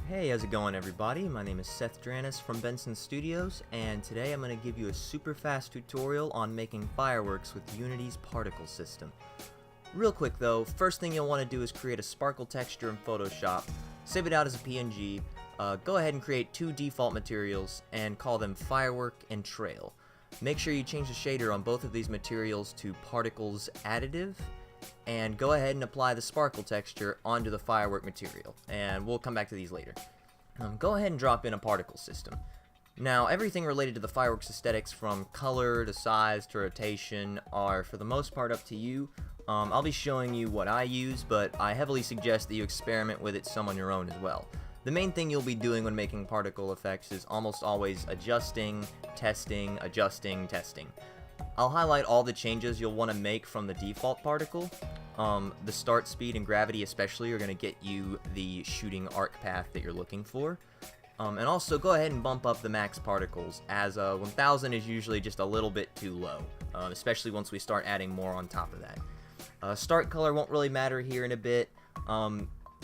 Hey, how's it going everybody? My name is Seth Dranis from Benson Studios, and today I'm going to give you a super fast tutorial on making fireworks with Unity's particle system. Real quick though, first thing you'll want to do is create a sparkle texture in Photoshop, save it out as a PNG, go ahead and create two default materials and call them firework and trail. Make sure you change the shader on both of these materials to particles additive, and go ahead and apply the sparkle texture onto the firework material, and we'll come back to these later. Go ahead and drop in a particle system. Now, everything related to the fireworks aesthetics, from color to size to rotation, are for the most part up to you. I'll be showing you what I use, but I heavily suggest that you experiment with it some on your own as well. The main thing you'll be doing when making particle effects is almost always adjusting, testing, adjusting, testing. I'll highlight all the changes you'll want to make from the default particle. The start speed and gravity especially are going to get you the shooting arc path that you're looking for. And also go ahead and bump up the max particles, as 1000 is usually just a little bit too low, especially once we start adding more on top of that. Start color won't really matter here in a bit.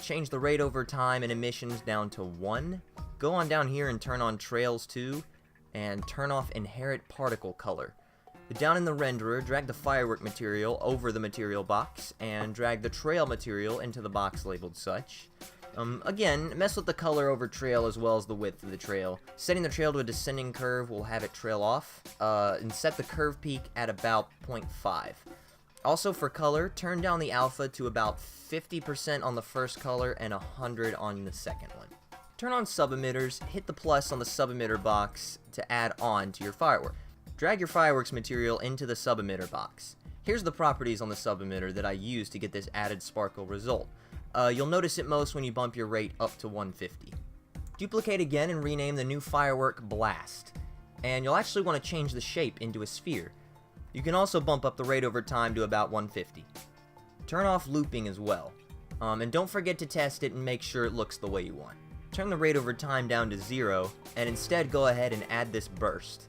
Change the rate over time and emissions down to 1. Go on down here and turn on trails 2, and turn off inherit particle color. Down in the renderer, drag the firework material over the material box, and drag the trail material into the box labeled such. Again, mess with the color over trail as well as the width of the trail. Setting the trail to a descending curve will have it trail off, and set the curve peak at about 0.5. Also for color, turn down the alpha to about 50% on the first color and 100 on the second one. Turn on sub-emitters, hit the plus on the sub-emitter box to add on to your firework. Drag your fireworks material into the sub-emitter box. Here's the properties on the sub-emitter that I use to get this added sparkle result. You'll notice it most when you bump your rate up to 150. Duplicate again and rename the new firework Blast. And you'll actually want to change the shape into a sphere. You can also bump up the rate over time to about 150. Turn off looping as well. And don't forget to test it and make sure it looks the way you want. Turn the rate over time down to 0, and instead go ahead and add this burst.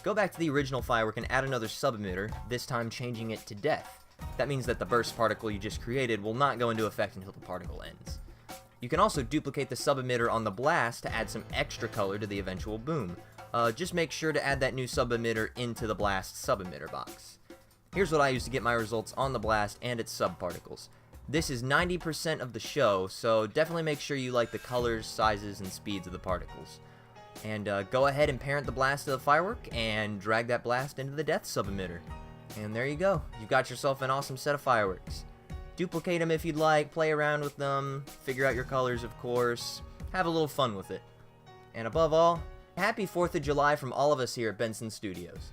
Go back to the original firework and add another sub-emitter, this time changing it to death. That means that the burst particle you just created will not go into effect until the particle ends. You can also duplicate the sub-emitter on the blast to add some extra color to the eventual boom. Just make sure to add that new sub-emitter into the blast sub-emitter box. Here's what I use to get my results on the blast and its sub-particles. This is 90% of the show, so definitely make sure you like the colors, sizes, and speeds of the particles. And go ahead and parent the blast to the firework and drag that blast into the death sub-emitter. And there you go. You've got yourself an awesome set of fireworks. Duplicate them if you'd like, play around with them, figure out your colors of course, have a little fun with it. And above all, happy 4th of July from all of us here at Benson Studios.